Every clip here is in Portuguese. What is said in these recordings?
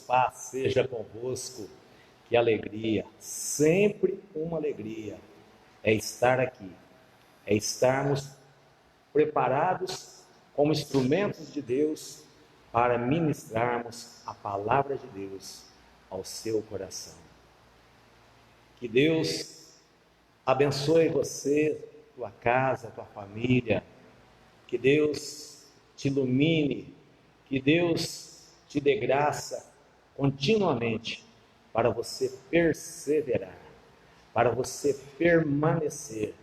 Paz seja convosco, que alegria, sempre uma alegria é estar aqui, é estarmos preparados como instrumentos de Deus para ministrarmos a palavra de Deus ao seu coração. Que Deus abençoe você, tua casa, tua família, que Deus te ilumine, que Deus te dê graça continuamente para você perseverar, para você permanecer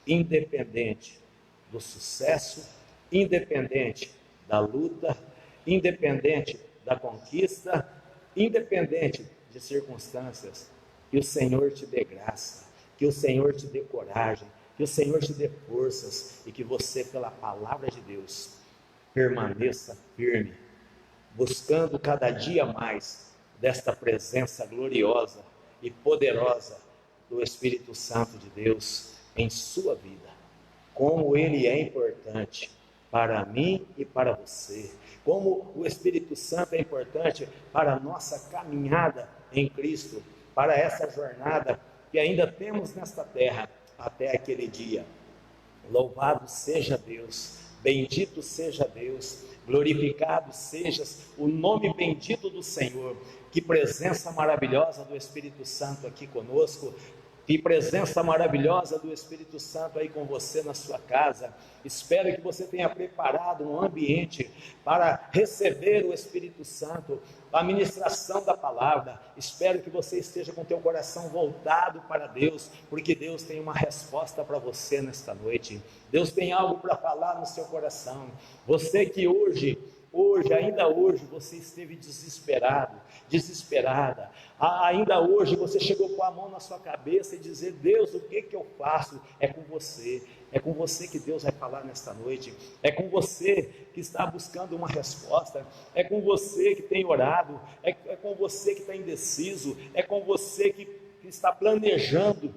independente do sucesso, independente da luta, independente da conquista, independente de circunstâncias. Que o Senhor te dê graça, que o Senhor te dê coragem, que o Senhor te dê forças e que você, pela palavra de Deus, permaneça firme, buscando cada dia mais desta presença gloriosa e poderosa do Espírito Santo de Deus em sua vida. Como ele é importante para mim e para você, como o Espírito Santo é importante para a nossa caminhada em Cristo, para essa jornada que ainda temos nesta terra até aquele dia. Louvado seja Deus, bendito seja Deus, glorificado seja o nome bendito do Senhor. Que presença maravilhosa do Espírito Santo aqui conosco, que presença maravilhosa do Espírito Santo aí com você na sua casa. Espero que você tenha preparado um ambiente para receber o Espírito Santo, a ministração da palavra. Espero que você esteja com teu coração voltado para Deus, porque Deus tem uma resposta para você nesta noite. Deus tem algo para falar no seu coração. Você que ainda hoje você esteve desesperado, desesperada, ainda hoje você chegou com a mão na sua cabeça e dizer: Deus, o que eu faço? É com você que Deus vai falar nesta noite, é com você que está buscando uma resposta, é com você que tem orado, é com você que está indeciso, é com você que está planejando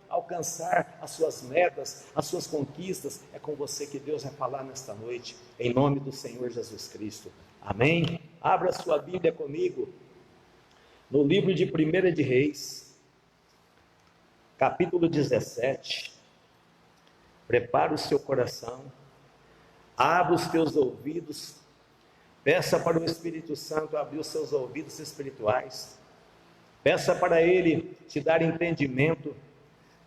alcançar as suas metas, as suas conquistas. É com você que Deus vai falar nesta noite, em nome do Senhor Jesus Cristo, amém? Abra sua Bíblia comigo, no livro de 1 de Reis, capítulo 17, prepara o seu coração, abra os teus ouvidos, peça para o Espírito Santo abrir os seus ouvidos espirituais, peça para Ele te dar entendimento,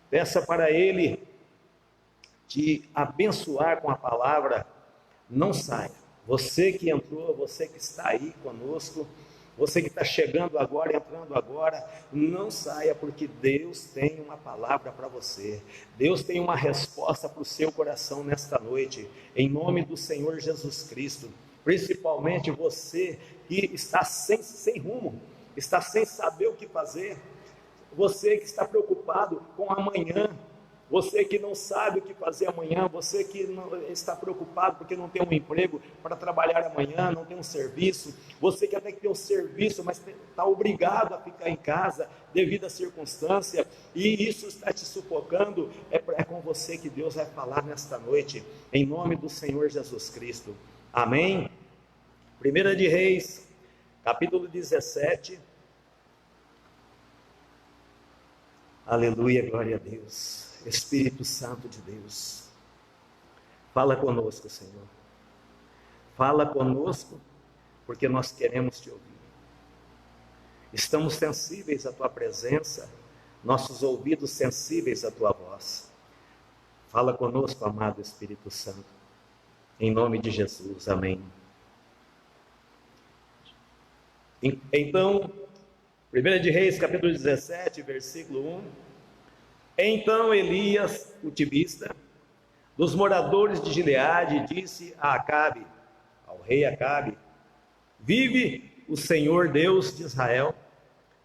peça para Ele te abençoar com a palavra. Não saia, você que entrou, você que está aí conosco, você que está chegando agora, entrando agora, não saia, porque Deus tem uma palavra para você, Deus tem uma resposta para o seu coração nesta noite, em nome do Senhor Jesus Cristo. Principalmente você que está sem rumo, está sem saber o que fazer, você que está preocupado com amanhã, você que não sabe o que fazer amanhã, você que não está preocupado porque não tem um emprego para trabalhar amanhã, não tem um serviço, você que até que tem um serviço, mas está obrigado a ficar em casa devido à circunstância, e isso está te sufocando. É com você que Deus vai falar nesta noite, em nome do Senhor Jesus Cristo, amém? 1 de Reis, capítulo 17, aleluia, glória a Deus. Espírito Santo de Deus, fala conosco, Senhor, fala conosco, porque nós queremos te ouvir, estamos sensíveis à tua presença, nossos ouvidos sensíveis à tua voz. Fala conosco, amado Espírito Santo, em nome de Jesus, amém. Então, 1 de Reis, capítulo 17, versículo 1. Então Elias, o tibista, dos moradores de Gileade, disse a Acabe, ao rei Acabe: vive o Senhor Deus de Israel,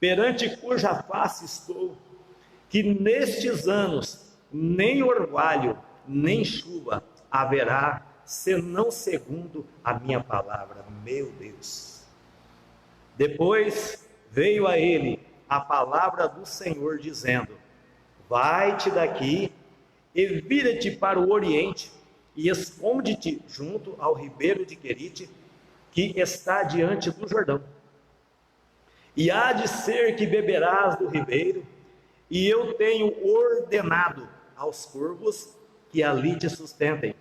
perante cuja face estou, que nestes anos nem orvalho, nem chuva haverá, senão segundo a minha palavra. Meu Deus! Depois veio a ele a palavra do Senhor, dizendo: vai-te daqui e vira-te para o oriente e esconde-te junto ao ribeiro de Querite, que está diante do Jordão. E há de ser que beberás do ribeiro, e eu tenho ordenado aos corvos que ali te sustentem.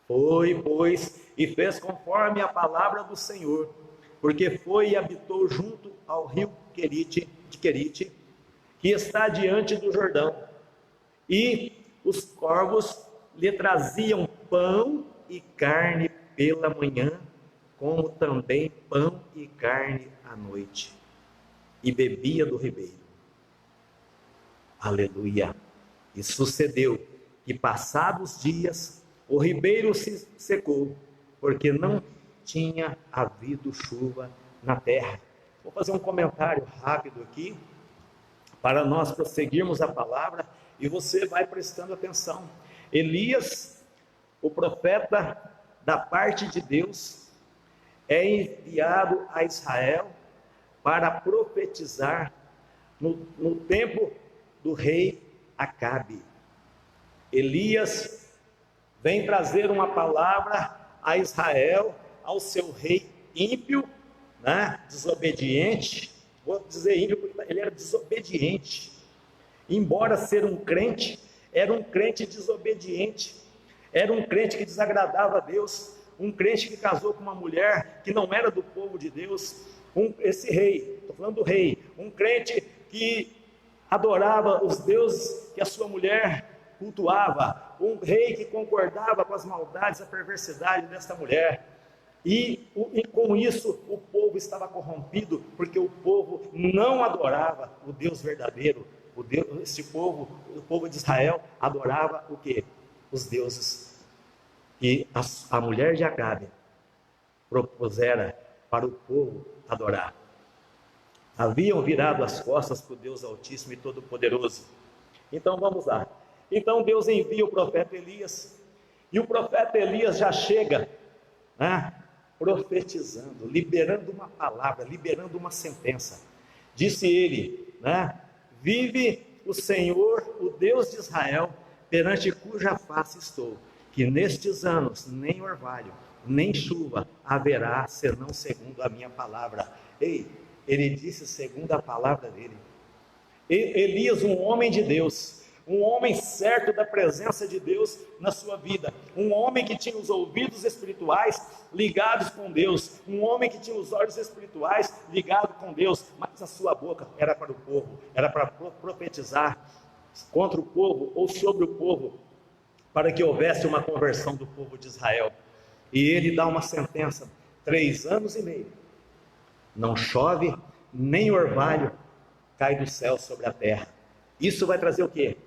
Foi, pois, e fez conforme a palavra do Senhor, porque foi e habitou junto ao rio Querite, que está diante do Jordão. E os corvos lhe traziam pão e carne pela manhã, como também pão e carne à noite, e bebia do ribeiro. Aleluia! E sucedeu que, passados dias, o ribeiro se secou, porque não tinha havido chuva na terra. Vou fazer um comentário rápido aqui, para nós prosseguirmos a palavra, e você vai prestando atenção. Elias, o profeta da parte de Deus, é enviado a Israel para profetizar no tempo do rei Acabe. Elias vem trazer uma palavra a Israel, ao seu rei ímpio, né, desobediente. Vou dizer ímpio porque ele era desobediente. Embora ser um crente, era um crente desobediente. Era um crente que desagradava a Deus. Um crente que casou com uma mulher que não era do povo de Deus. Esse rei, estou falando do rei, um crente que adorava os deuses que a sua mulher cultuava, um rei que concordava com as maldades, a perversidade desta mulher, e com isso o povo estava corrompido, porque o povo não adorava o Deus verdadeiro. O povo de Israel adorava o quê? Os deuses que a mulher de Acabe propusera para o povo adorar. Haviam virado as costas para o Deus Altíssimo e Todo-Poderoso. Então vamos lá. Então Deus envia o profeta Elias, e o profeta Elias já chega, né, profetizando, liberando uma palavra, liberando uma sentença. Disse ele, né, vive o Senhor, o Deus de Israel, perante cuja face estou, que nestes anos nem orvalho, nem chuva haverá, senão segundo a minha palavra. Ei, ele disse segundo a palavra dele. Elias, um homem de Deus, um homem certo da presença de Deus na sua vida, um homem que tinha os ouvidos espirituais ligados com Deus, um homem que tinha os olhos espirituais ligados com Deus, mas a sua boca era para o povo, era para profetizar contra o povo ou sobre o povo, para que houvesse uma conversão do povo de Israel. E ele dá uma sentença: 3 anos e meio não chove, nem orvalho cai do céu sobre a terra. Isso vai trazer o quê?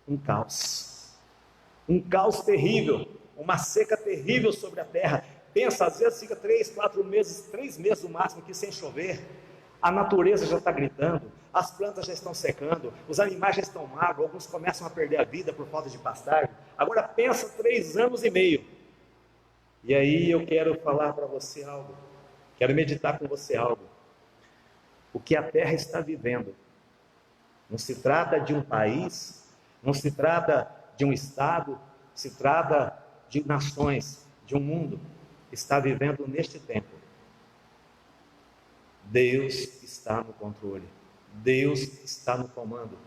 Um caos terrível, uma seca terrível sobre a terra. Pensa, às vezes fica 3 meses no máximo aqui sem chover. A natureza já está gritando, as plantas já estão secando, os animais já estão magros, alguns começam a perder a vida por falta de pastagem. Agora pensa 3 anos e meio. E aí eu quero falar para você algo, quero meditar com você algo. O que a terra está vivendo não se trata de um país, não se trata de um estado, se trata de nações, de um mundo que está vivendo neste tempo. Deus está no controle, Deus está no comando.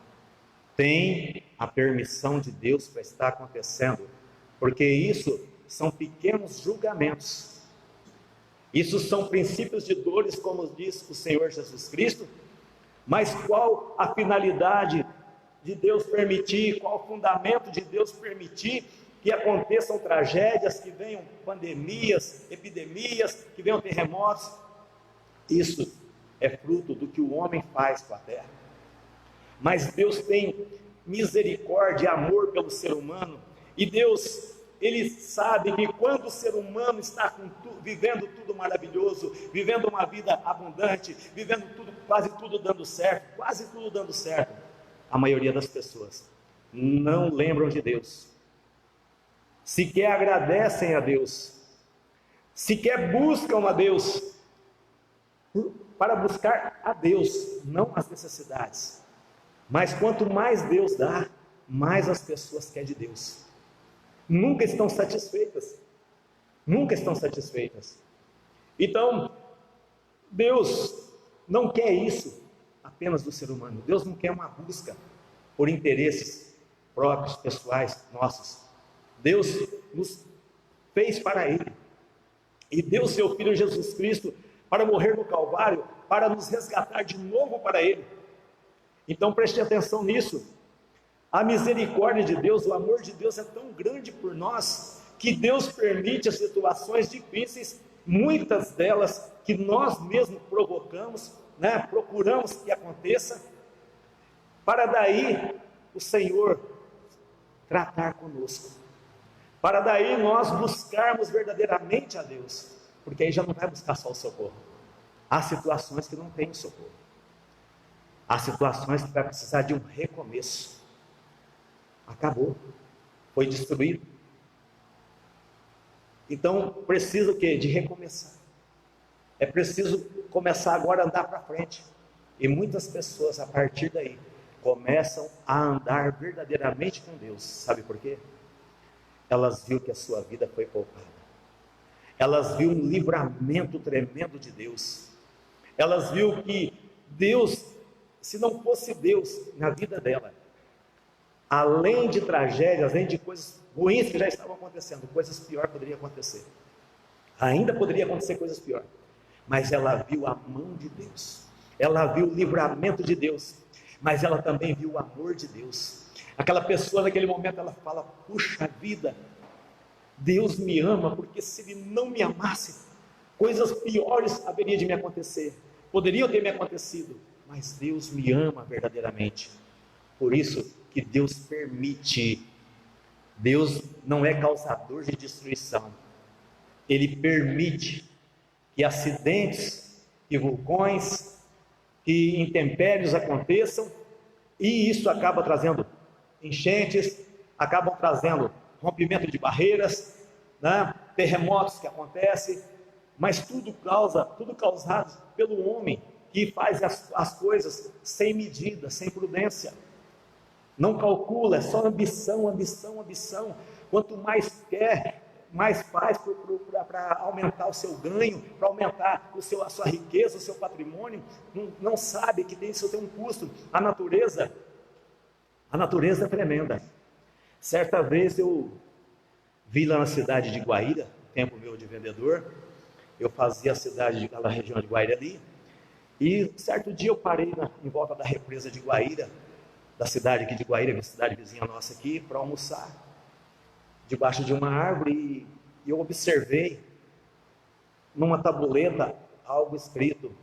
Tem a permissão de Deus para estar acontecendo, porque isso são pequenos julgamentos. Isso são princípios de dores, como diz o Senhor Jesus Cristo. Mas qual a finalidade de Deus permitir, qual o fundamento de Deus permitir que aconteçam tragédias, que venham pandemias, epidemias, que venham terremotos? Isso é fruto do que o homem faz com a terra. Mas Deus tem misericórdia e amor pelo ser humano, e Deus, Ele sabe que quando o ser humano está vivendo tudo maravilhoso, vivendo uma vida abundante, vivendo tudo, quase tudo dando certo, a maioria das pessoas não lembram de Deus, sequer agradecem a Deus, sequer buscam a Deus, para buscar a Deus, não as necessidades. Mas quanto mais Deus dá, mais as pessoas querem de Deus. Nunca estão satisfeitas. Então, Deus não quer isso apenas do ser humano. Deus não quer uma busca por interesses próprios, pessoais, nossos. Deus nos fez para Ele. E deu seu Filho Jesus Cristo para morrer no Calvário, para nos resgatar de novo para Ele. Então preste atenção nisso. A misericórdia de Deus, o amor de Deus é tão grande por nós, que Deus permite as situações difíceis, muitas delas que nós mesmos provocamos, procuramos que aconteça, para daí o Senhor tratar conosco, para daí nós buscarmos verdadeiramente a Deus, porque aí já não vai buscar só o socorro. Há situações que não tem socorro, há situações que vai precisar de um recomeço. Acabou, foi destruído. Então precisa o quê? De recomeçar. É preciso começar agora a andar para frente. E muitas pessoas a partir daí começam a andar verdadeiramente com Deus. Sabe por quê? Elas viram que a sua vida foi poupada. Elas viram um livramento tremendo de Deus. Elas viram que Deus, se não fosse Deus na vida dela, além de tragédias, além de coisas ruins que já estavam acontecendo, coisas piores poderiam acontecer. Ainda poderia acontecer coisas piores. Mas ela viu a mão de Deus. Ela viu o livramento de Deus. Mas ela também viu o amor de Deus. Aquela pessoa naquele momento ela fala: puxa vida, Deus me ama, porque se Ele não me amasse, coisas piores haveriam de me acontecer. Poderiam ter me acontecido. Mas Deus me ama verdadeiramente. Por isso que Deus permite. Deus não é causador de destruição. Ele permite que acidentes, que vulcões, que intempéries aconteçam, e isso acaba trazendo enchentes, acabam trazendo rompimento de barreiras, terremotos que acontecem, mas tudo causado pelo homem, que faz as coisas sem medida, sem prudência. Não calcula, é só ambição, ambição, ambição. Quanto mais quer, mais faz para aumentar o seu ganho, para aumentar a sua riqueza, o seu patrimônio. Não sabe que isso tem um custo. A natureza é tremenda. Certa vez eu vi lá na cidade de Guaíra, tempo meu de vendedor, eu fazia a cidade daquela região de Guaíra ali, e certo dia eu parei em volta da represa de Guaíra, da cidade aqui de Guaíra, minha cidade vizinha nossa aqui, para almoçar, debaixo de uma árvore, e eu observei, numa tabuleta, algo escrito: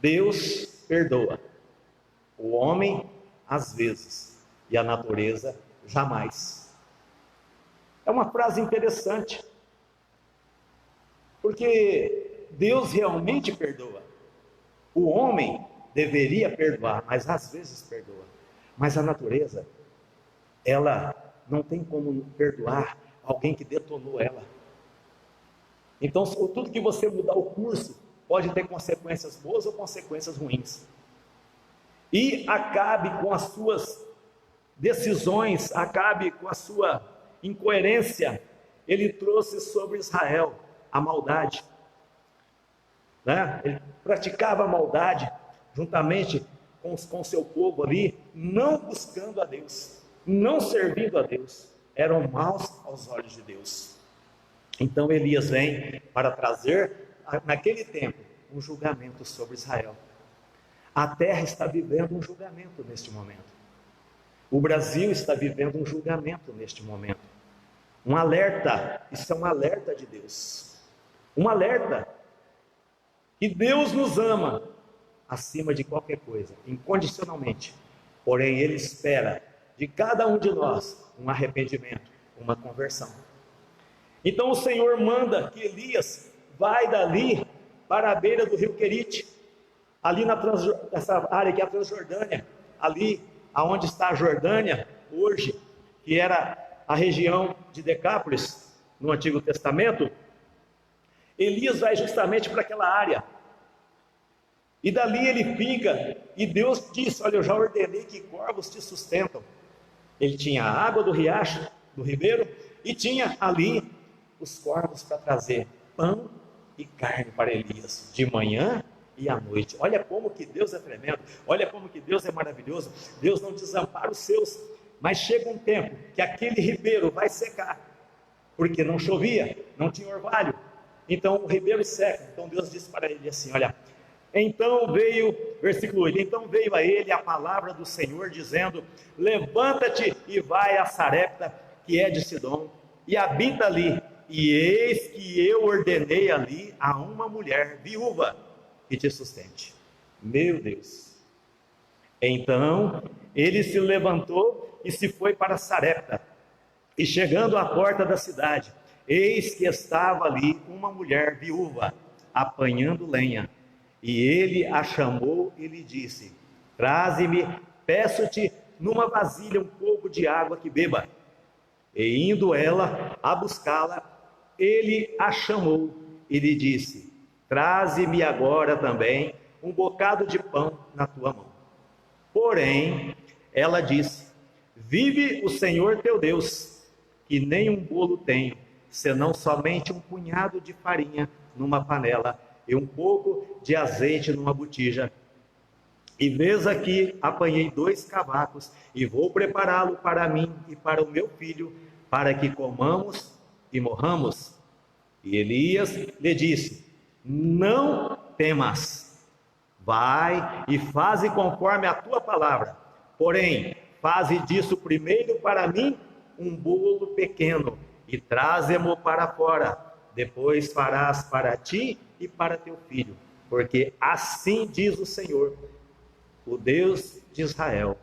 Deus perdoa, o homem às vezes, e a natureza jamais. É uma frase interessante, porque Deus realmente perdoa. O homem deveria perdoar, mas às vezes perdoa. Mas a natureza, ela não tem como perdoar alguém que detonou ela. Então, tudo que você mudar o curso pode ter consequências boas ou consequências ruins. E acabe com as suas decisões, acabe com a sua incoerência. Ele trouxe sobre Israel a maldade. Ele praticava a maldade juntamente com o seu povo ali, não buscando a Deus, não servindo a Deus, eram maus aos olhos de Deus. Então Elias vem para trazer, naquele tempo, um julgamento sobre Israel. A terra está vivendo um julgamento neste momento. O Brasil está vivendo um julgamento neste momento. Um alerta, isso é um alerta de Deus. Um alerta que Deus nos ama acima de qualquer coisa, incondicionalmente. Porém, Ele espera de cada um de nós um arrependimento, uma conversão. Então o Senhor manda que Elias vai dali para a beira do rio Querite, ali nessa área que é a Transjordânia, ali aonde está a Jordânia hoje, que era a região de Decápolis no Antigo Testamento. Elias vai justamente para aquela área, e dali ele fica, e Deus disse: olha, eu já ordenei que corvos te sustentam. Ele tinha a água do riacho, do ribeiro, e tinha ali os corvos para trazer pão e carne para Elias, de manhã e à noite. Olha como que Deus é tremendo, olha como que Deus é maravilhoso. Deus não desampara os seus, mas chega um tempo que aquele ribeiro vai secar, porque não chovia, não tinha orvalho, então o ribeiro seca. Então Deus disse para ele assim, olha, então veio, versículo 8, então veio a ele a palavra do Senhor, dizendo, levanta-te e vai a Sarepta, que é de Sidom, e habita ali, e eis que eu ordenei ali a uma mulher viúva, que te sustente. Meu Deus. Então ele se levantou e se foi para Sarepta, e chegando à porta da cidade, eis que estava ali uma mulher viúva, apanhando lenha, e ele a chamou e lhe disse, traze-me, peço-te, numa vasilha um pouco de água que beba. E indo ela a buscá-la, ele a chamou e lhe disse, traze-me agora também um bocado de pão na tua mão. Porém, ela disse, vive o Senhor teu Deus, que nem um bolo tenho, senão somente um punhado de farinha numa panela e um pouco de azeite numa botija. E vês aqui, apanhei 2 cavacos e vou prepará-lo para mim e para o meu filho, para que comamos e morramos. E Elias lhe disse, não temas, vai e faze conforme a tua palavra, porém, faze disso primeiro para mim um bolo pequeno, e traze-mo para fora, depois farás para ti e para teu filho, porque assim diz o Senhor, o Deus de Israel,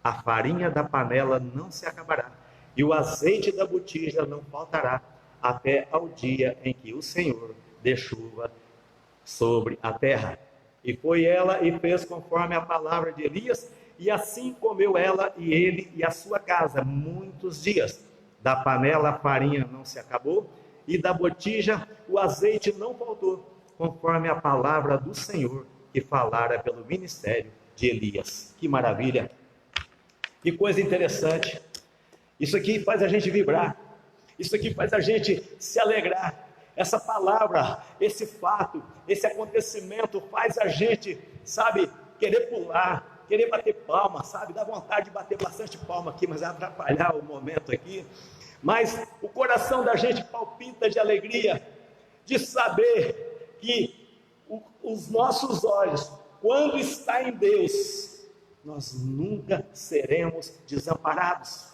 a farinha da panela não se acabará, e o azeite da botija não faltará, até ao dia em que o Senhor dê chuva sobre a terra. E foi ela e fez conforme a palavra de Elias, e assim comeu ela e ele e a sua casa muitos dias. Da panela a farinha não se acabou, e da botija o azeite não faltou, conforme a palavra do Senhor que falara pelo ministério de Elias. Que maravilha! Que coisa interessante! Isso aqui faz a gente vibrar, isso aqui faz a gente se alegrar. Essa palavra, esse fato, esse acontecimento faz a gente, sabe, querer pular, querer bater palma, sabe, dá vontade de bater bastante palma aqui, mas vai atrapalhar o momento aqui. Mas o coração da gente palpita de alegria, de saber que os nossos olhos, quando está em Deus, nós nunca seremos desamparados.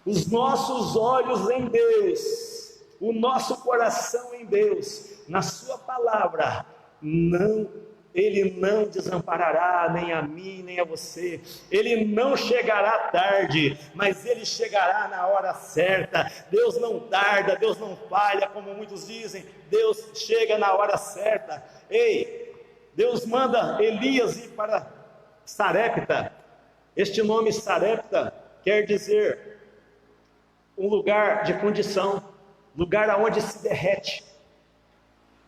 Os nossos olhos em Deus, o nosso coração em Deus, na sua palavra, Ele não desamparará nem a mim, nem a você. Ele não chegará tarde, mas Ele chegará na hora certa. Deus não tarda, Deus não falha, como muitos dizem. Deus chega na hora certa. Ei, Deus manda Elias ir para Sarepta. Este nome Sarepta quer dizer um lugar de fundição, lugar aonde se derrete.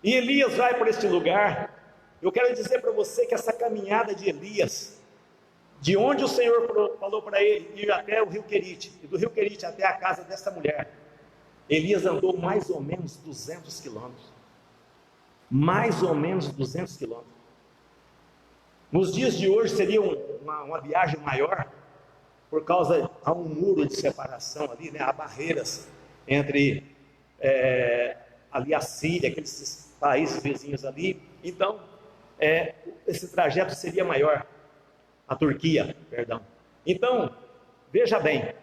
E Elias vai para este lugar. Eu quero dizer para você que essa caminhada de Elias, de onde o Senhor falou para ele ir até o rio Querite, e do rio Querite até a casa dessa mulher, Elias andou mais ou menos 200 quilômetros. Mais ou menos 200 quilômetros. Nos dias de hoje seria uma viagem maior, por causa há um muro de separação ali, né? Há barreiras entre ali a Síria, aqueles países vizinhos ali. Então, esse trajeto seria maior, a Turquia, perdão. Então, veja bem,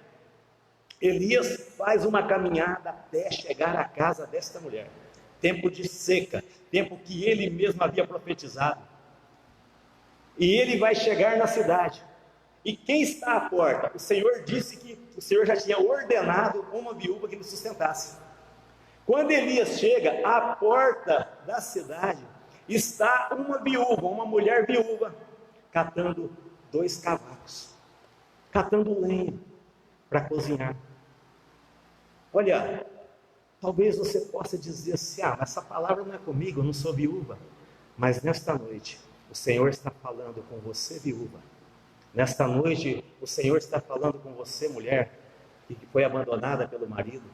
Elias faz uma caminhada até chegar à casa desta mulher. Tempo de seca, tempo que ele mesmo havia profetizado. E ele vai chegar na cidade. E quem está à porta? O Senhor disse que o Senhor já tinha ordenado uma viúva que lhe sustentasse. Quando Elias chega à porta da cidade, está uma viúva, uma mulher viúva, catando 2 cavacos, catando lenha para cozinhar. Olha, talvez você possa dizer assim, mas essa palavra não é comigo, eu não sou viúva. Mas nesta noite, o Senhor está falando com você, viúva. Nesta noite, o Senhor está falando com você, mulher, que foi abandonada pelo marido.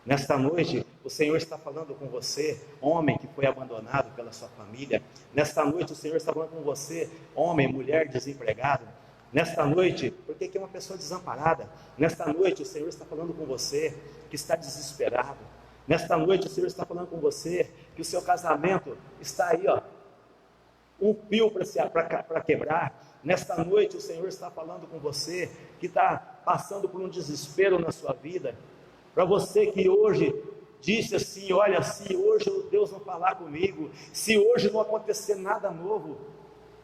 Nesta noite, o Senhor está falando com você, homem que foi abandonado pela sua família. Nesta noite o Senhor está falando com você, homem, mulher desempregado. Nesta noite, porque que é uma pessoa desamparada. Nesta noite o Senhor está falando com você que está desesperado. Nesta noite o Senhor está falando com você que o seu casamento está aí, ó, um fio para quebrar. Nesta noite o Senhor está falando com você que está passando por um desespero na sua vida. Para você que hoje disse assim: olha, se hoje Deus não falar comigo, se hoje não acontecer nada novo,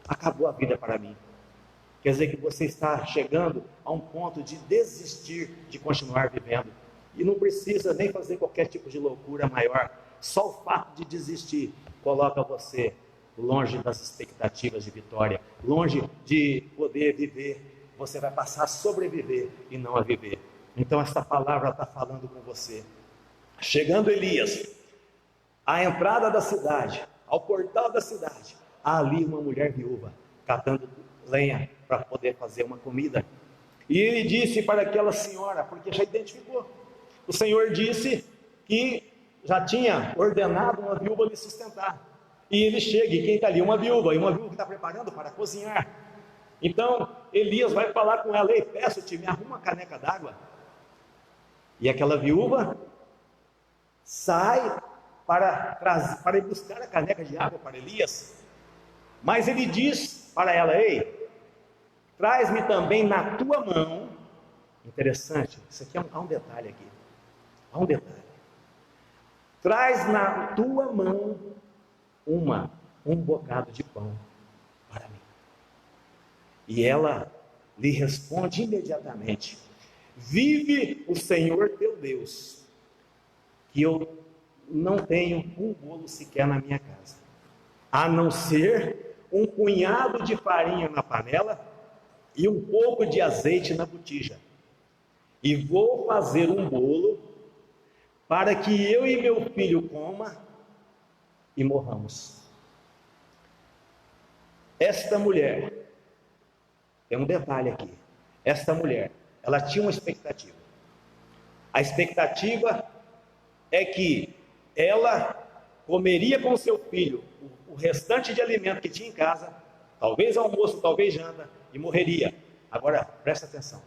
acabou a vida para mim. Quer dizer que você está chegando a um ponto de desistir de continuar vivendo. E não precisa nem fazer qualquer tipo de loucura maior. Só o fato de desistir coloca você longe das expectativas de vitória, longe de poder viver. Você vai passar a sobreviver e não a viver. Então esta palavra está falando com você. Chegando Elias à entrada da cidade, ao portal da cidade, há ali uma mulher viúva catando lenha para poder fazer uma comida. E ele disse para aquela senhora, porque já identificou, o Senhor disse que já tinha ordenado uma viúva lhe sustentar. E ele chega, e quem está ali? Uma viúva, e uma viúva que está preparando para cozinhar. Então Elias vai falar com ela: ei, peço-te, me arruma uma caneca d'água. E aquela viúva sai para ir buscar a caneca de água para Elias. Mas ele diz para ela: ei, traz-me também na tua mão. Interessante, isso aqui há um detalhe aqui. Há um detalhe. Traz na tua mão um bocado de pão para mim. E ela lhe responde imediatamente: vive o Senhor teu Deus, que eu não tenho um bolo sequer na minha casa, a não ser um punhado de farinha na panela e um pouco de azeite na botija. E vou fazer um bolo para que eu e meu filho coma e morramos. Esta mulher, tem um detalhe aqui, esta mulher, ela tinha uma expectativa. A expectativa é que ela comeria com seu filho o restante de alimento que tinha em casa, talvez almoço, talvez janta, e morreria. Agora, presta atenção.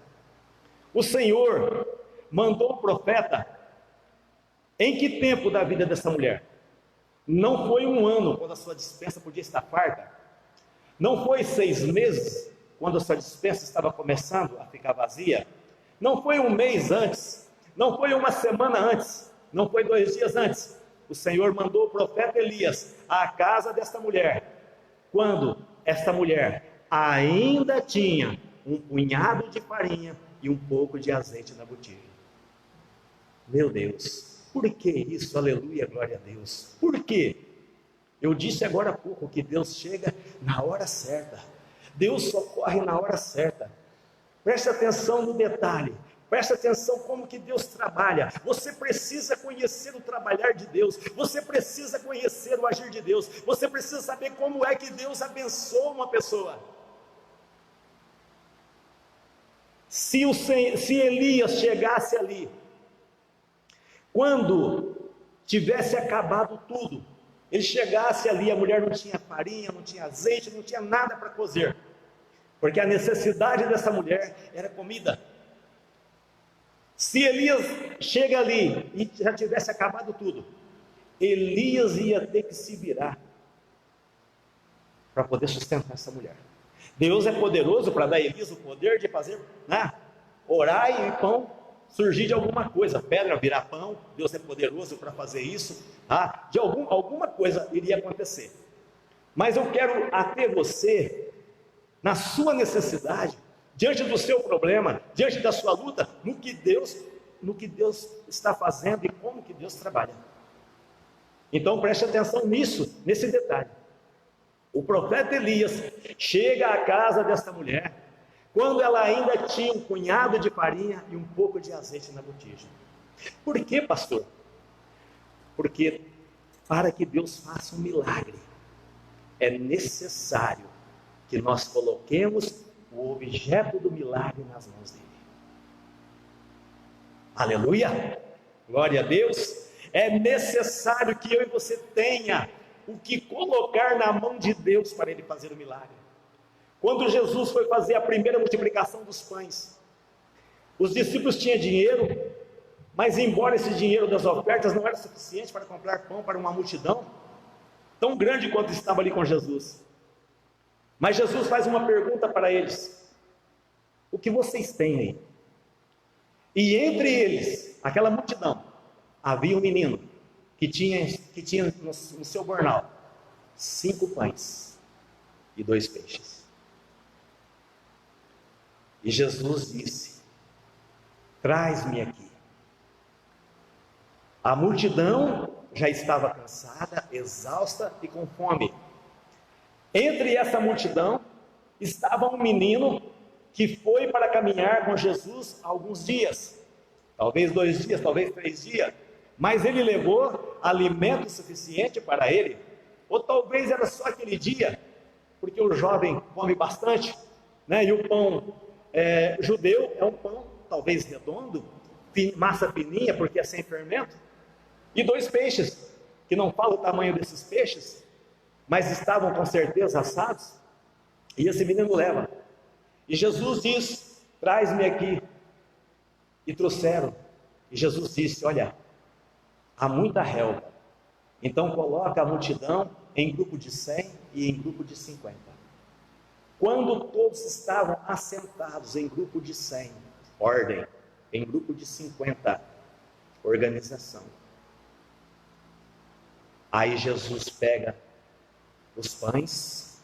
O Senhor mandou o profeta em que tempo da vida dessa mulher? Não foi um ano, quando a sua despensa podia estar farta. Não foi 6 meses, quando a sua despensa estava começando a ficar vazia. Não foi um mês antes. Não foi uma semana antes. Não foi 2 dias antes. O Senhor mandou o profeta Elias à casa desta mulher, quando esta mulher ainda tinha um punhado de farinha e um pouco de azeite na botija. Meu Deus, por que isso? Aleluia, glória a Deus. Por quê? Eu disse agora há pouco que Deus chega na hora certa. Deus socorre na hora certa. Preste atenção no detalhe. Preste atenção como que Deus trabalha. Você precisa conhecer o trabalhar de Deus. Você precisa conhecer o agir de Deus. Você precisa saber como é que Deus abençoa uma pessoa. Se Elias chegasse ali, quando tivesse acabado tudo, ele chegasse ali, a mulher não tinha farinha, não tinha azeite, não tinha nada para cozer, porque a necessidade dessa mulher era comida. Se Elias chega ali e já tivesse acabado tudo, Elias ia ter que se virar para poder sustentar essa mulher. Deus é poderoso para dar a Elias o poder de fazer, orar e pão surgir de alguma coisa, pedra virar pão. Deus é poderoso para fazer isso, de alguma coisa iria acontecer. Mas eu quero ater você na sua necessidade, diante do seu problema, diante da sua luta, no que Deus está fazendo e como que Deus trabalha. Então preste atenção nisso, nesse detalhe. O profeta Elias chega à casa desta mulher, quando ela ainda tinha um punhado de farinha e um pouco de azeite na botija. Por quê, pastor? Porque para que Deus faça um milagre, é necessário que nós coloquemos o objeto do milagre nas mãos dele. Aleluia! Glória a Deus! É necessário que eu e você tenha o que colocar na mão de Deus para Ele fazer o milagre. Quando Jesus foi fazer a primeira multiplicação dos pães, os discípulos tinham dinheiro, mas embora esse dinheiro das ofertas não era suficiente para comprar pão para uma multidão tão grande quanto estava ali com Jesus. Mas Jesus faz uma pergunta para eles: o que vocês têm aí? E entre eles, aquela multidão, havia um menino que tinha no seu bornal 5 pães e 2 peixes. E Jesus disse: traz-me aqui. A multidão já estava cansada, exausta e com fome. Entre essa multidão estava um menino que foi para caminhar com Jesus alguns dias, talvez 2 dias, talvez 3 dias, mas ele levou alimento suficiente para ele, ou talvez era só aquele dia, porque o jovem come bastante, né? E o pão judeu é um pão talvez redondo, massa fininha, porque é sem fermento, e 2 peixes, que não fala o tamanho desses peixes, mas estavam com certeza assados, e esse menino leva. E Jesus diz: traz-me aqui. E trouxeram. E Jesus disse: olha, há muita relva, então coloca a multidão em grupo de 100 e em grupo de 50. Quando todos estavam assentados em grupo de 100, ordem, em grupo de 50, organização. Aí Jesus pega os pães,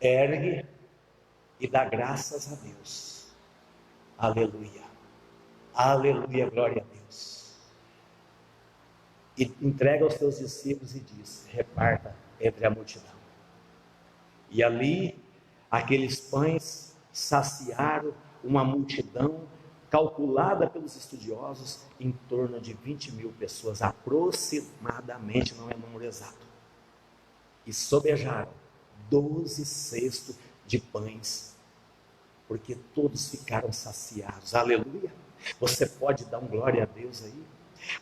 ergue e dá graças a Deus. Aleluia, aleluia, glória a Deus. E entrega aos seus discípulos e diz: reparta entre a multidão. E ali, aqueles pães saciaram uma multidão calculada pelos estudiosos em torno de 20.000 pessoas, aproximadamente, não é número exato. E sobejaram 12 cestos de pães, porque todos ficaram saciados. Aleluia. Você pode dar um glória a Deus aí?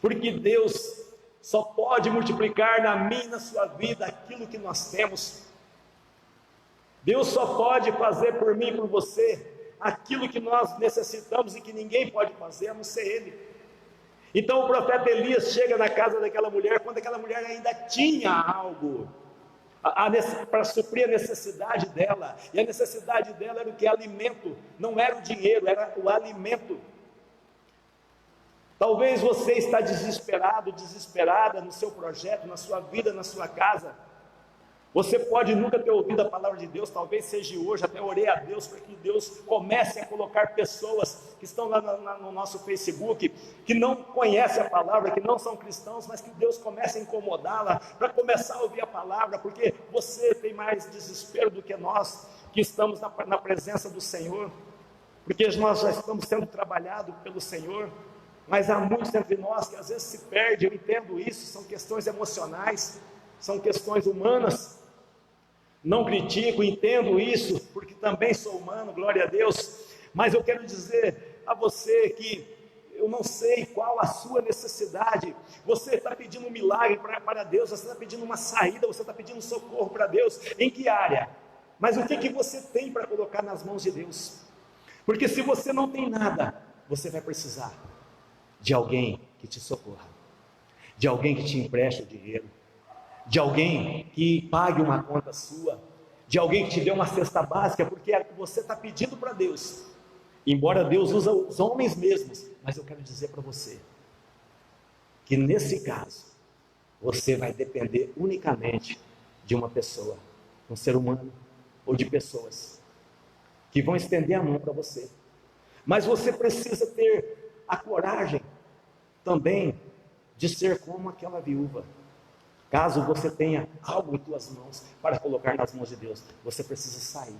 Porque Deus só pode multiplicar na minha e na sua vida aquilo que nós temos. Deus só pode fazer por mim e por você aquilo que nós necessitamos e que ninguém pode fazer, a não ser Ele. Então o profeta Elias chega na casa daquela mulher, quando aquela mulher ainda tinha algo para suprir a necessidade dela, e a necessidade dela era o que? Alimento, não era o dinheiro, era o alimento. Talvez você está desesperado, desesperada no seu projeto, na sua vida, na sua casa. Você pode nunca ter ouvido a palavra de Deus, talvez seja hoje, até orei a Deus para que Deus comece a colocar pessoas que estão lá no nosso Facebook, que não conhecem a palavra, que não são cristãos, mas que Deus comece a incomodá-la, para começar a ouvir a palavra, porque você tem mais desespero do que nós, que estamos na presença do Senhor, porque nós já estamos sendo trabalhados pelo Senhor, mas há muitos entre nós que às vezes se perdem. Eu entendo isso, são questões emocionais, são questões humanas. Não critico, entendo isso, porque também sou humano, glória a Deus, mas eu quero dizer a você que eu não sei qual a sua necessidade. Você está pedindo um milagre para Deus, você está pedindo uma saída, você está pedindo socorro para Deus, em que área? Mas o que você tem para colocar nas mãos de Deus? Porque se você não tem nada, você vai precisar de alguém que te socorra, de alguém que te empreste o dinheiro, de alguém que pague uma conta sua, de alguém que te dê uma cesta básica, porque você está pedindo para Deus, embora Deus use os homens mesmos, mas eu quero dizer para você, que nesse caso, você vai depender unicamente de uma pessoa, um ser humano, ou de pessoas, que vão estender a mão para você, mas você precisa ter a coragem, também, de ser como aquela viúva. Caso você tenha algo em tuas mãos para colocar nas mãos de Deus, você precisa sair.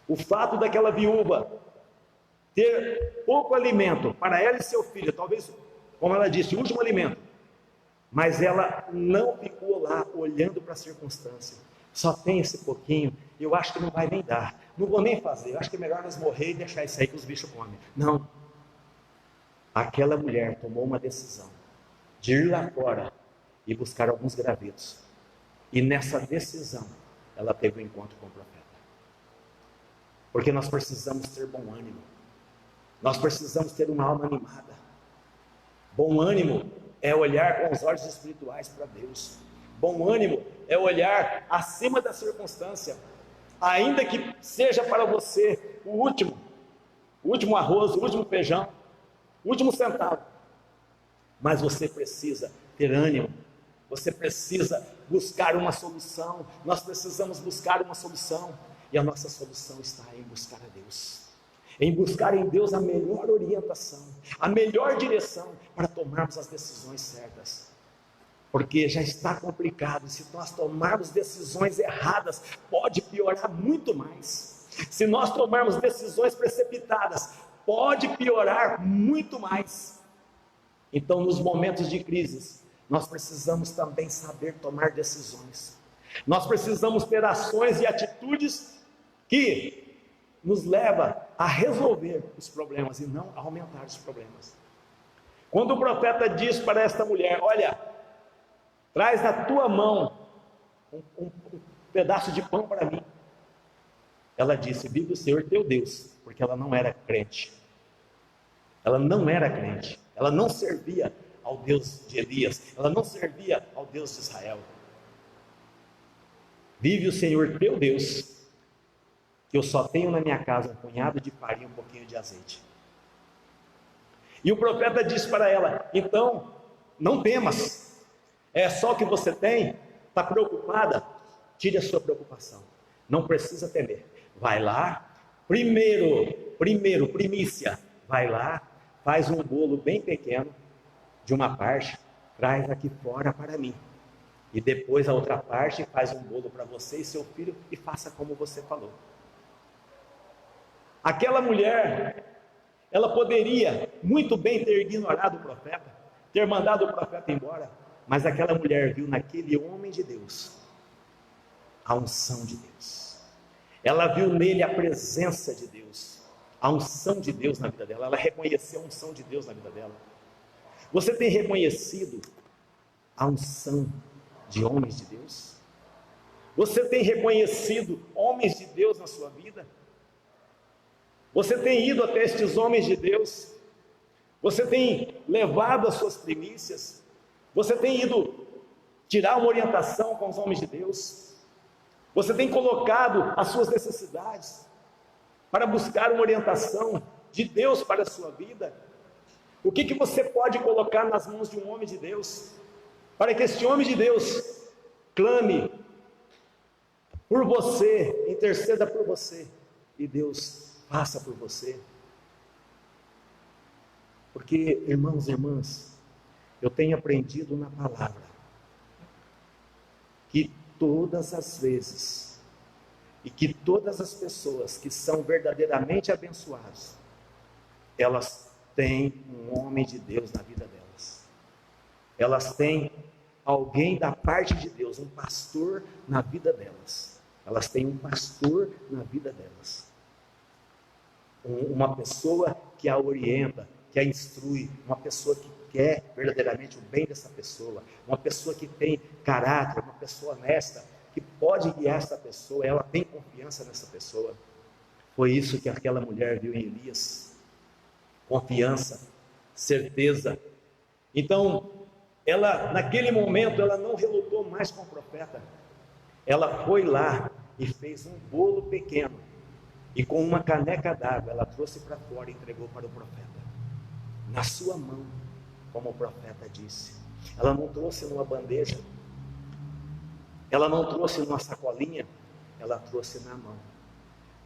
O fato daquela viúva ter pouco alimento para ela e seu filho, talvez, como ela disse, o último alimento, mas ela não ficou lá olhando para a circunstância. Só tem esse pouquinho, eu acho que não vai nem dar, não vou nem fazer, eu acho que é melhor nós morrer e deixar isso aí que os bichos comem. Não. aquela mulher tomou uma decisão de ir lá fora e buscar alguns gravetos. E nessa decisão, ela teve um encontro com o profeta. Porque nós precisamos ter bom ânimo. Nós precisamos ter uma alma animada. Bom ânimo é olhar com os olhos espirituais para Deus. Bom ânimo é olhar acima da circunstância. Ainda que seja para você o último arroz, o último feijão, o último centavo. Mas você precisa ter ânimo. Você precisa buscar uma solução. Nós precisamos buscar uma solução. E a nossa solução está em buscar a Deus. Em buscar em Deus a melhor orientação, a melhor direção para tomarmos as decisões certas. Porque já está complicado. Se nós tomarmos decisões erradas, pode piorar muito mais. Se nós tomarmos decisões precipitadas, pode piorar muito mais. Então, nos momentos de crise, nós precisamos também saber tomar decisões. Nós precisamos ter ações e atitudes que nos leva a resolver os problemas e não a aumentar os problemas. Quando o profeta diz para esta mulher: olha, traz na tua mão um pedaço de pão para mim. Ela disse: vive o Senhor teu Deus, porque ela não era crente. Ela não era crente. Ela não servia ao Deus de Elias. Ela não servia ao Deus de Israel. Vive o Senhor teu Deus, que eu só tenho na minha casa um punhado de farinha e um pouquinho de azeite. E o profeta disse para ela: então, não temas, é só o que você tem, está preocupada? Tire a sua preocupação, não precisa temer. Vai lá, primícia, vai lá, faz um bolo bem pequeno, de uma parte, traz aqui fora para mim. E depois a outra parte faz um bolo para você e seu filho e faça como você falou. Aquela mulher, ela poderia muito bem ter ignorado o profeta, ter mandado o profeta embora, mas aquela mulher viu naquele homem de Deus a unção de Deus. Ela viu nele a presença de Deus, a unção de Deus na vida dela. Ela reconheceu a unção de Deus na vida dela. Você tem reconhecido a unção de homens de Deus? Você tem reconhecido homens de Deus na sua vida? Você tem ido até estes homens de Deus? Você tem levado as suas primícias? Você tem ido tirar uma orientação com os homens de Deus? Você tem colocado as suas necessidades para buscar uma orientação de Deus para a sua vida? O que você pode colocar nas mãos de um homem de Deus, para que este homem de Deus clame por você, interceda por você, e Deus faça por você? Porque, irmãos e irmãs, eu tenho aprendido na palavra que todas as vezes, e que todas as pessoas que são verdadeiramente abençoadas, elas têm um homem de Deus na vida delas. Elas têm alguém da parte de Deus, um pastor na vida delas. Elas têm um pastor na vida delas. Uma pessoa que a orienta, que a instrui, uma pessoa que quer verdadeiramente o bem dessa pessoa, uma pessoa que tem caráter, uma pessoa honesta, que pode guiar essa pessoa, ela tem confiança nessa pessoa. Foi isso que aquela mulher viu em Elias: confiança, certeza. Então, ela, naquele momento, ela não relutou mais com o profeta. Ela foi lá e fez um bolo pequeno, e com uma caneca d'água, ela trouxe para fora e entregou para o profeta, na sua mão, como o profeta disse. Ela não trouxe numa bandeja, ela não trouxe numa sacolinha, ela trouxe na mão,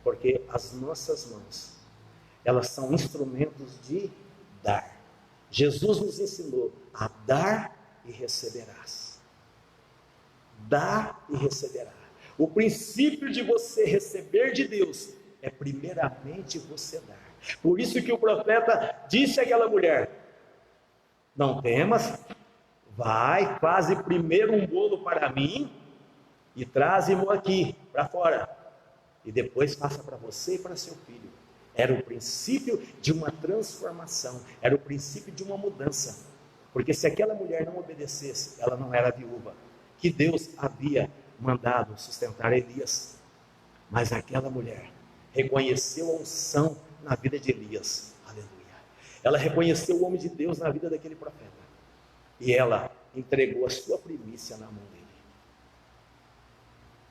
porque as nossas mãos, elas são instrumentos de dar. Jesus nos ensinou a dar e receberás. Dá e receberá. O princípio de você receber de Deus é primeiramente você dar. Por isso que o profeta disse àquela mulher: não temas, vai, faze primeiro um bolo para mim e traze-mo aqui para fora, e depois faça para você e para seu filho. Era o princípio de uma transformação, era o princípio de uma mudança. Porque se aquela mulher não obedecesse, ela não era viúva, que Deus havia mandado sustentar Elias. Mas aquela mulher reconheceu a unção na vida de Elias. Aleluia. Ela reconheceu o homem de Deus na vida daquele profeta. E ela entregou a sua primícia na mão dele.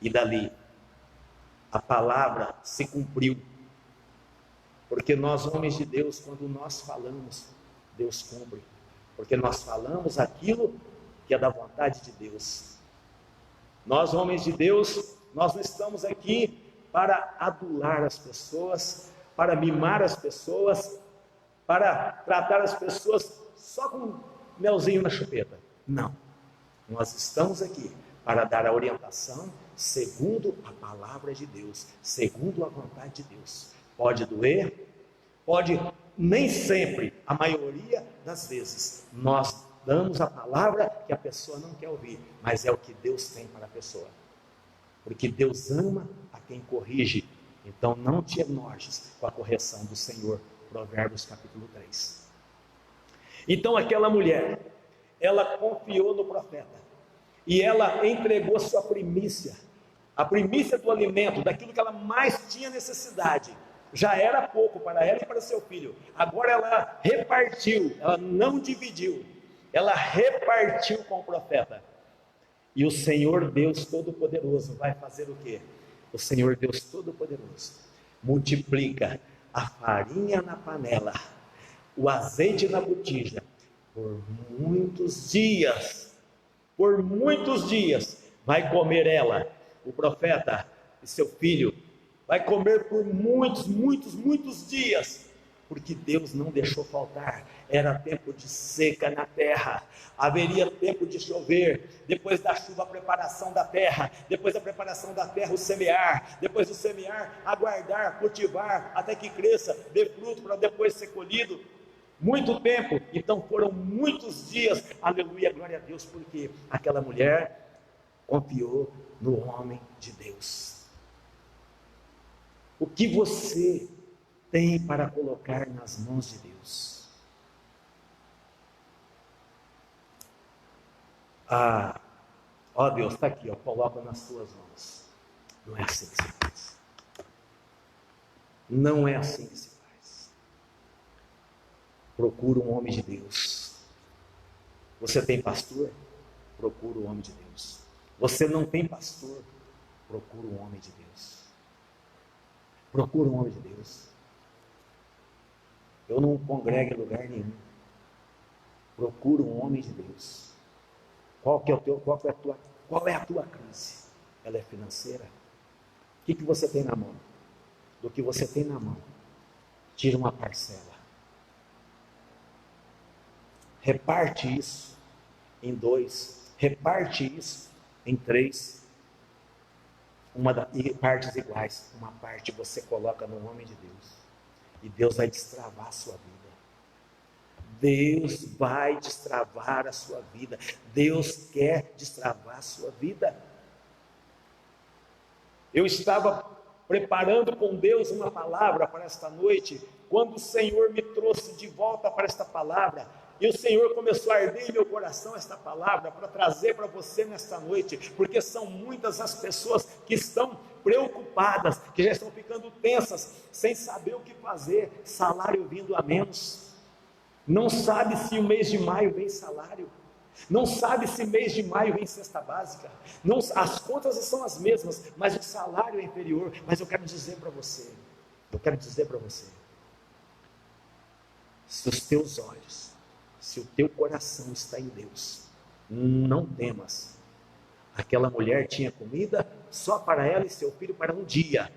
E dali, a palavra se cumpriu. Porque nós, homens de Deus, quando nós falamos, Deus cumpre. Porque nós falamos aquilo que é da vontade de Deus. Nós, homens de Deus, nós não estamos aqui para adular as pessoas, para mimar as pessoas, para tratar as pessoas só com melzinho na chupeta. Não. Nós estamos aqui para dar a orientação segundo a palavra de Deus, segundo a vontade de Deus. Pode doer, pode, nem sempre, a maioria das vezes, nós damos a palavra que a pessoa não quer ouvir, mas é o que Deus tem para a pessoa. Porque Deus ama a quem corrige. Então não te enojes com a correção do Senhor. Provérbios capítulo 3. Então aquela mulher, ela confiou no profeta. E ela entregou a sua primícia. A primícia do alimento, daquilo que ela mais tinha necessidade. Já era pouco para ela e para seu filho. Agora ela repartiu, ela não dividiu. Ela repartiu com o profeta. E o Senhor Deus Todo-Poderoso vai fazer o quê? O Senhor Deus Todo-Poderoso multiplica a farinha na panela, o azeite na botija, por muitos dias vai comer ela, o profeta e seu filho, vai comer por muitos dias, porque Deus não deixou faltar. Era tempo de seca na terra, haveria tempo de chover, depois da chuva a preparação da terra, depois da preparação da terra o semear, depois do semear aguardar, cultivar, até que cresça, dê fruto para depois ser colhido, muito tempo. Então foram muitos dias, aleluia, glória a Deus, porque aquela mulher confiou no homem de Deus. O que você tem para colocar nas mãos de Deus? Deus, está aqui, coloca nas tuas mãos. Não é assim que se faz. Não é assim que se faz. Procura um homem de Deus. Você tem pastor? Procura um homem de Deus. Você não tem pastor? Procura um homem de Deus. Procura um homem de Deus. Eu não congrego em lugar nenhum. Procura um homem de Deus. Qual é a tua crise? Ela é financeira? O que você tem na mão? Do que você tem na mão, tira uma parcela. Reparte isso em 2, reparte isso em 3. Partes iguais. Uma parte você coloca no homem de Deus. E Deus vai destravar a sua vida. Deus vai destravar a sua vida. Deus quer destravar a sua vida. Eu estava preparando com Deus uma palavra para esta noite, quando o Senhor me trouxe de volta para esta palavra, e o Senhor começou a arder em meu coração esta palavra, para trazer para você nesta noite, porque são muitas as pessoas que estão preocupadas, que já estão ficando tensas, sem saber o que fazer, salário vindo a menos, não sabe se o mês de maio vem salário, não sabe se mês de maio vem cesta básica, não, as contas são as mesmas, mas o salário é inferior. Mas eu quero dizer para você, se os teus olhos, se o teu coração está em Deus, não temas. Aquela mulher tinha comida só para ela e seu filho para um dia,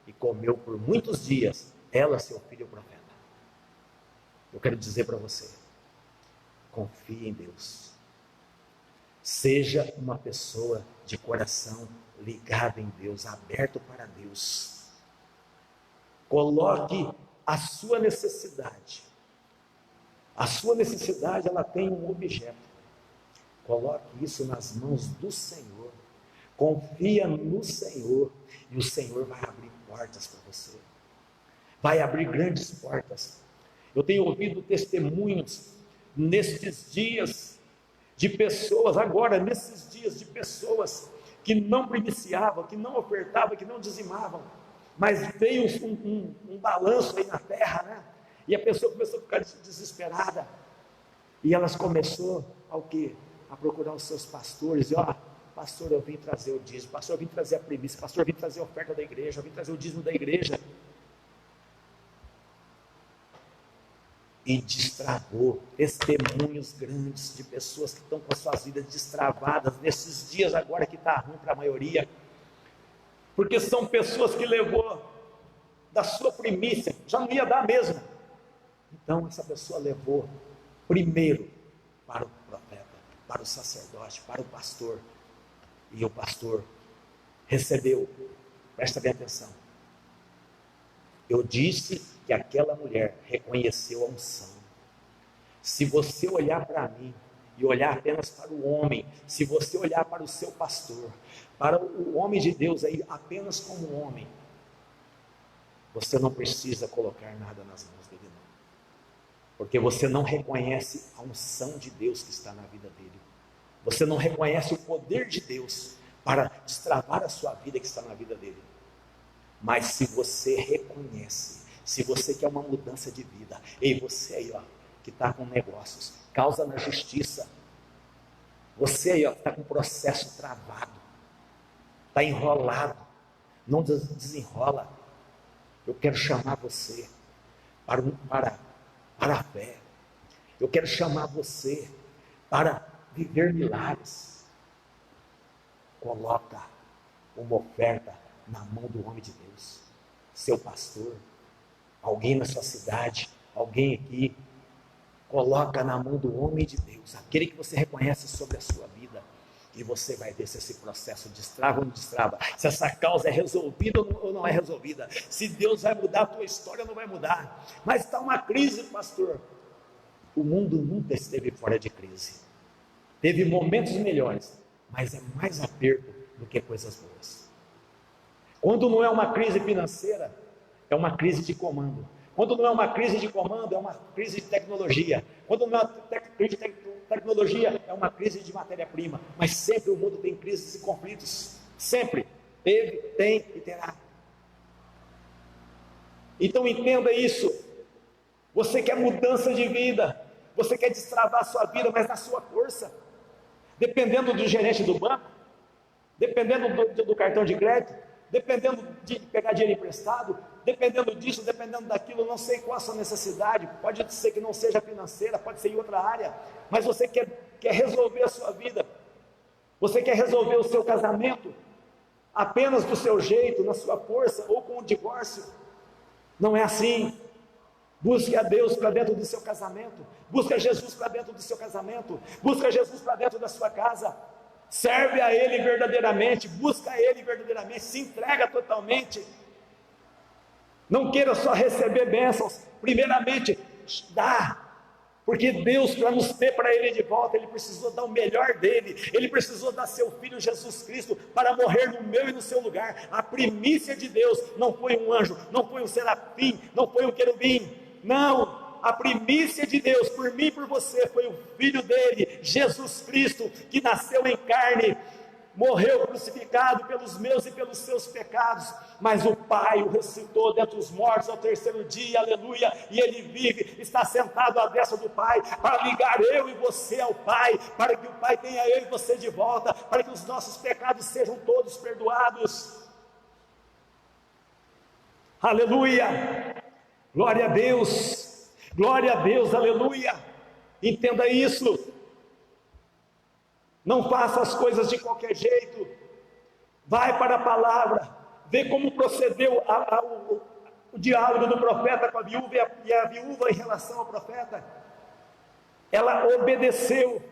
e comeu por muitos dias, ela, seu filho e o profeta. Eu quero dizer para você, confie em Deus. Seja uma pessoa de coração ligado em Deus, aberto para Deus. Coloque a sua necessidade. A sua necessidade, ela tem um objeto. Coloque isso nas mãos do Senhor. Confia no Senhor e o Senhor vai abrir portas para você. vai abrir grandes portas. Eu tenho ouvido testemunhos nestes dias de pessoas, agora nesses dias de pessoas que não primiciavam, que não ofertavam, que não dizimavam, mas veio um balanço aí na terra, né? E a pessoa começou a ficar desesperada, e elas começou ao quê? A procurar os seus pastores, e ó, pastor, eu vim trazer o dízimo, pastor, eu vim trazer a primícia, pastor, eu vim trazer a oferta da igreja, eu vim trazer o dízimo da igreja. E destravou testemunhos grandes de pessoas que estão com as suas vidas destravadas nesses dias agora que está ruim para a maioria, porque são pessoas que levou da sua primícia, já não ia dar mesmo, então essa pessoa levou primeiro para o profeta, para o sacerdote, para o pastor, e o pastor recebeu. Presta bem atenção, eu disse que aquela mulher reconheceu a unção. Se você olhar para mim e olhar apenas para o homem, se você olhar para o seu pastor, para o homem de Deus aí apenas como homem, você não precisa colocar nada nas mãos dele não, porque você não reconhece a unção de Deus que está na vida dele, você não reconhece o poder de Deus para destravar a sua vida que está na vida dele. Mas se você reconhece, se você quer uma mudança de vida, ei, você aí, ó, que está com negócios, causa na justiça, você aí, ó, que está com processo travado, está enrolado, não desenrola, eu quero chamar você para a fé, eu quero chamar você para viver milagres. Coloca uma oferta na mão do homem de Deus, seu pastor, alguém na sua cidade, alguém aqui, coloca na mão do homem de Deus, aquele que você reconhece sobre a sua vida, e você vai ver se esse processo destrava ou não destrava, se essa causa é resolvida ou não é resolvida, se Deus vai mudar a tua história ou não vai mudar. Mas está uma crise, pastor. O mundo nunca esteve fora de crise, teve momentos melhores, mas é mais aperto do que coisas boas. Quando não é uma crise financeira, é uma crise de comando. Quando não é uma crise de comando, é uma crise de tecnologia. Quando não é uma crise de tecnologia, é uma crise de matéria-prima. Mas sempre o mundo tem crises e conflitos. Sempre. Teve, tem e terá. Então entenda isso. Você quer mudança de vida. Você quer destravar a sua vida, mas na sua força. Dependendo do gerente do banco, dependendo do cartão de crédito, dependendo de pegar dinheiro emprestado, dependendo disso, dependendo daquilo, não sei qual a sua necessidade, pode ser que não seja financeira, pode ser em outra área, mas você quer resolver a sua vida, você quer resolver o seu casamento, apenas do seu jeito, na sua força, ou com o divórcio. Não é assim. Busque a Deus para dentro do seu casamento, busque a Jesus para dentro do seu casamento, busque a Jesus para dentro da sua casa, serve a Ele verdadeiramente, busca a Ele verdadeiramente, se entrega totalmente. Não queira só receber bênçãos, primeiramente dá, porque Deus, para nos ter para Ele de volta, Ele precisou dar o melhor dEle, Ele precisou dar seu Filho Jesus Cristo, para morrer no meu e no seu lugar. A primícia de Deus não foi um anjo, não foi um serafim, não foi um querubim, não, a primícia de Deus, por mim e por você, foi o Filho dEle, Jesus Cristo, que nasceu em carne, morreu crucificado pelos meus e pelos seus pecados, mas o Pai o ressuscitou dentre os mortos ao terceiro dia, aleluia, e Ele vive, está sentado à destra do Pai, para ligar eu e você ao Pai, para que o Pai tenha eu e você de volta, para que os nossos pecados sejam todos perdoados, aleluia, glória a Deus, aleluia, entenda isso. Não faça as coisas de qualquer jeito, vai para a palavra, vê como procedeu o diálogo do profeta com a viúva, e a viúva em relação ao profeta, ela obedeceu,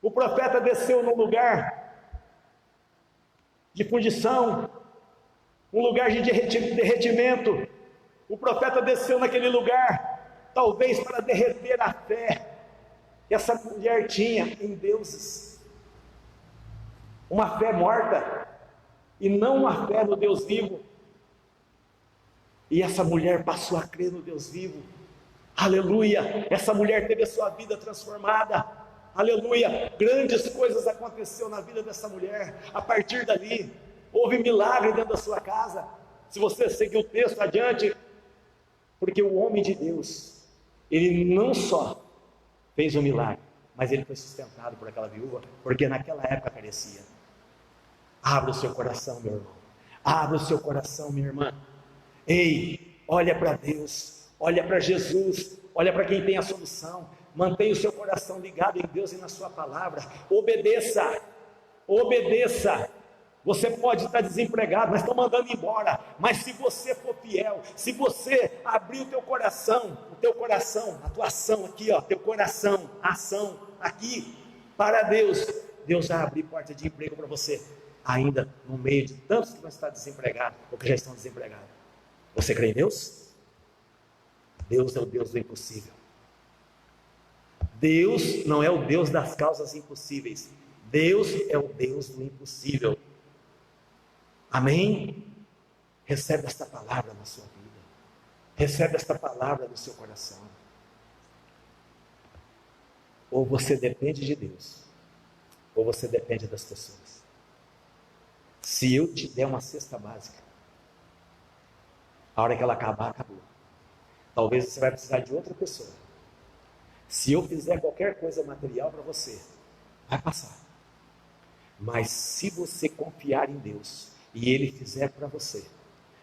o profeta desceu num lugar de fundição, um lugar de derretimento, o profeta desceu naquele lugar, talvez para derreter a fé, que essa mulher tinha em deuses, uma fé morta, e não uma fé no Deus vivo. E essa mulher passou a crer no Deus vivo. Aleluia! Essa mulher teve a sua vida transformada. Aleluia! Grandes coisas aconteceram na vida dessa mulher. A partir dali, houve milagre dentro da sua casa. Se você seguir o texto adiante, porque o homem de Deus, ele não só fez um milagre, mas ele foi sustentado por aquela viúva, porque naquela época carecia. Abra o seu coração, meu irmão. Abra o seu coração, minha irmã. Ei, olha para Deus, olha para Jesus, olha para quem tem a solução. Mantenha o seu coração ligado em Deus e na sua palavra. Obedeça, obedeça. Você pode estar desempregado, mas estão mandando embora. Mas se você for fiel, se você abrir o teu coração, a tua ação aqui, ó, teu coração, ação aqui para Deus, Deus vai abrir porta de emprego para você, ainda no meio de tantos que vão estar desempregados ou que já estão desempregados. Você crê em Deus? Deus é o Deus do impossível. Deus não é o Deus das causas impossíveis. Deus é o Deus do impossível. Amém? Recebe esta palavra na sua vida. Recebe esta palavra no seu coração. Ou você depende de Deus, ou você depende das pessoas. Se eu te der uma cesta básica, a hora que ela acabar, acabou. Talvez você vai precisar de outra pessoa. Se eu fizer qualquer coisa material para você, vai passar. Mas se você confiar em Deus e Ele fizer para você,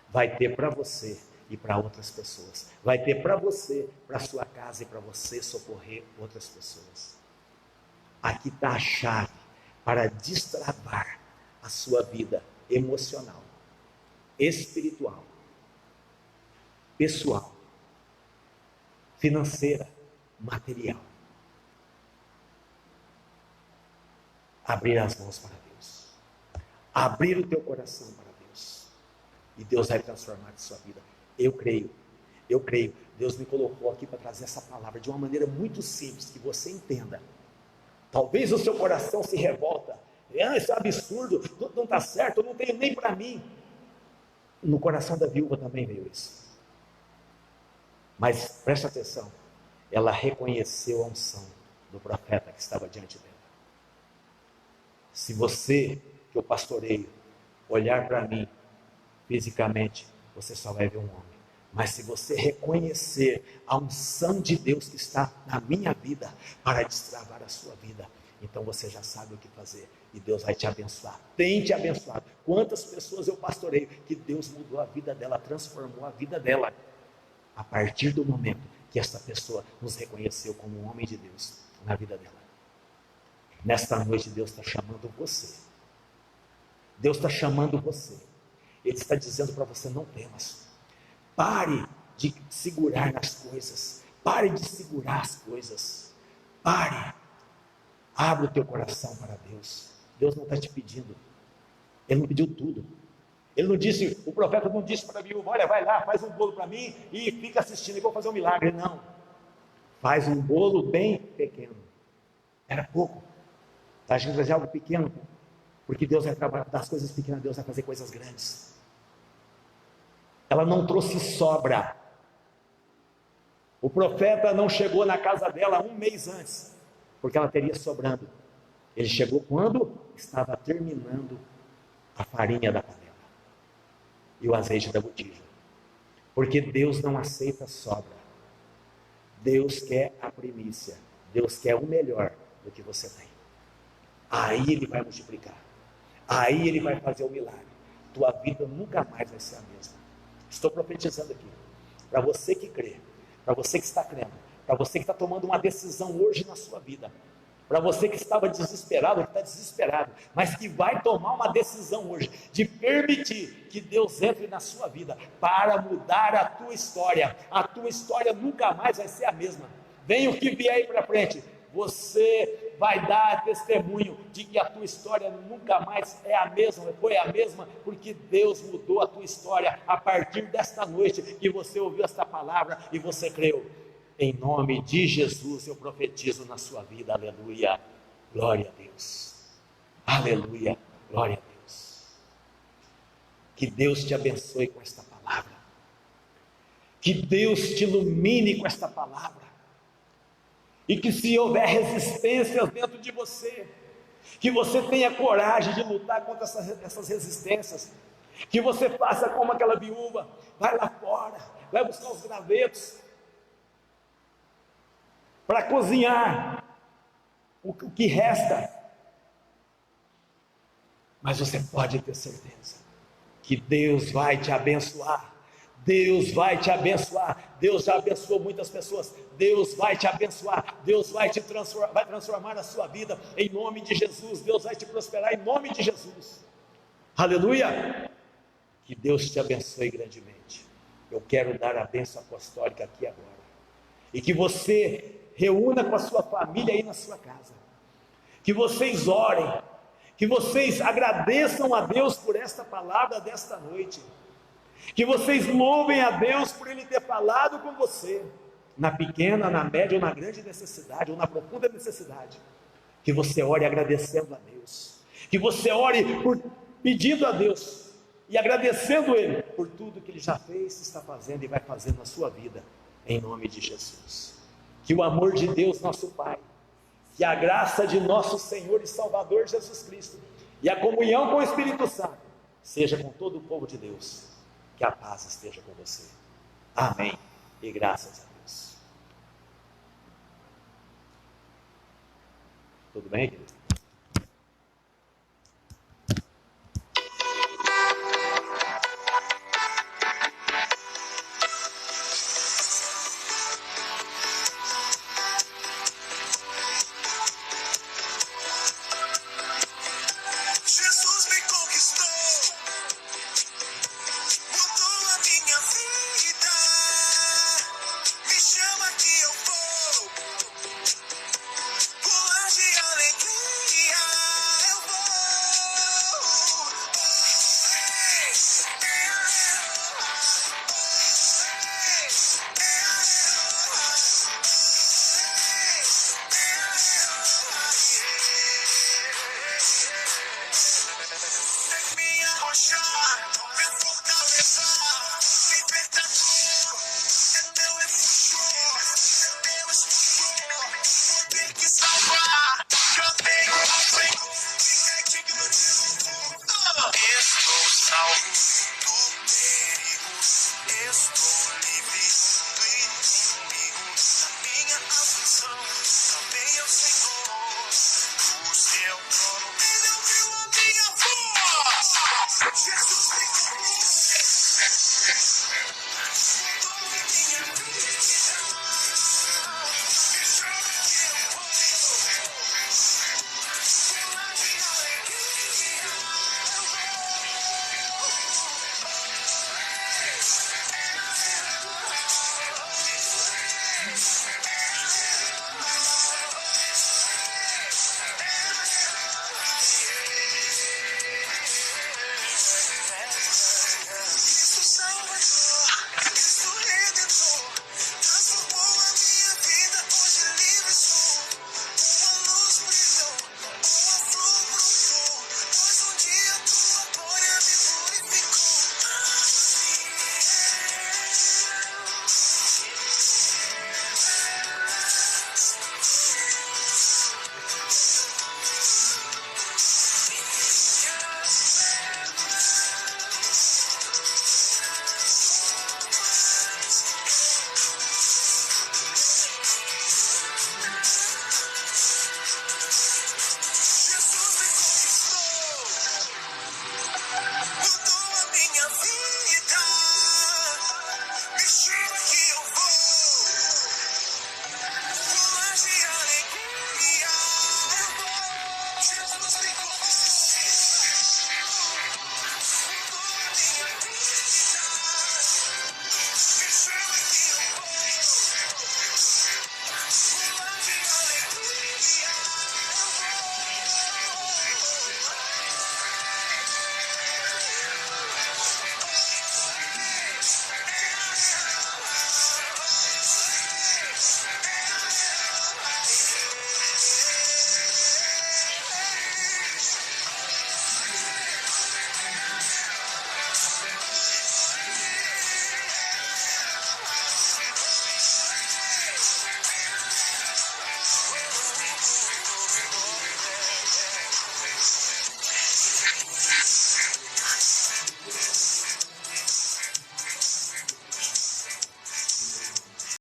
vai ter para você e para outras pessoas. Vai ter para você, para sua casa e para você socorrer outras pessoas. Aqui está a chave para destravar a sua vida emocional, espiritual, pessoal, financeira, material. Abrir as mãos para Deus. Abrir o teu coração para Deus. E Deus vai transformar a sua vida. Eu creio. Deus me colocou aqui para trazer essa palavra de uma maneira muito simples, que você entenda. Talvez o seu coração se revolta. Isso é absurdo, não está certo, eu não tenho nem para mim. No coração da viúva também veio isso. Mas preste atenção, ela reconheceu a unção do profeta que estava diante dela. Se você, que eu pastoreio, olhar para mim fisicamente, você só vai ver um homem. Mas se você reconhecer a unção de Deus que está na minha vida para destravar a sua vida, então você já sabe o que fazer e Deus vai te abençoar. Tem te abençoado. Quantas pessoas eu pastoreio que Deus mudou a vida dela, transformou a vida dela, a partir do momento que essa pessoa nos reconheceu como um homem de Deus na vida dela. Nesta noite Deus está chamando você. Deus está chamando você. Ele está dizendo para você: não temas. Pare de segurar nas coisas. Pare de segurar as coisas. Pare. Abre o teu coração para Deus. Deus não está te pedindo. Ele não pediu tudo. Ele não disse, o profeta não disse para mim: olha, vai lá, faz um bolo para mim e fica assistindo, e vou fazer um milagre. Não. Faz um bolo bem pequeno. Era pouco. Está achando fazer algo pequeno? Porque Deus vai trabalhar das coisas pequenas, Deus vai fazer coisas grandes. Ela não trouxe sobra. O profeta não chegou na casa dela um mês antes, porque ela teria sobrando. Ele chegou quando estava terminando a farinha da panela e o azeite da botija. Porque Deus não aceita sobra. Deus quer a primícia. Deus quer o melhor do que você tem. Aí Ele vai multiplicar. Aí Ele vai fazer o milagre. Tua vida nunca mais vai ser a mesma. Estou profetizando aqui. Para você que crê, para você que está crendo, para você que está tomando uma decisão hoje na sua vida, para você que estava desesperado, que está desesperado, mas que vai tomar uma decisão hoje, de permitir que Deus entre na sua vida, para mudar a tua história nunca mais vai ser a mesma. Vem o que vier aí para frente, você vai dar testemunho de que a tua história nunca mais é a mesma, foi a mesma, porque Deus mudou a tua história, a partir desta noite, que você ouviu esta palavra, e você creu. Em nome de Jesus eu profetizo na sua vida, aleluia, glória a Deus, aleluia, glória a Deus. Que Deus te abençoe com esta palavra. Que Deus te ilumine com esta palavra. E que se houver resistências dentro de você, que você tenha coragem de lutar contra essas resistências. Que você faça como aquela viúva, vai lá fora, vai buscar os gravetos para cozinhar o que resta. Mas você pode ter certeza que Deus vai te abençoar. Deus vai te abençoar. Deus já abençoou muitas pessoas. Deus vai te abençoar. Deus vai transformar a sua vida em nome de Jesus. Deus vai te prosperar em nome de Jesus. Aleluia! Que Deus te abençoe grandemente. Eu quero dar a bênção apostólica aqui agora. E que você reúna com a sua família aí na sua casa. Que vocês orem. Que vocês agradeçam a Deus por esta palavra desta noite. Que vocês louvem a Deus por Ele ter falado com você, na pequena, na média ou na grande necessidade, ou na profunda necessidade. Que você ore agradecendo a Deus. Que você ore pedindo a Deus e agradecendo Ele por tudo que Ele já fez, está fazendo e vai fazer na sua vida, em nome de Jesus. Que o amor de Deus, nosso Pai, que a graça de nosso Senhor e Salvador Jesus Cristo e a comunhão com o Espírito Santo seja com todo o povo de Deus. Que a paz esteja com você. Amém. E graças a Deus. Tudo bem, querido?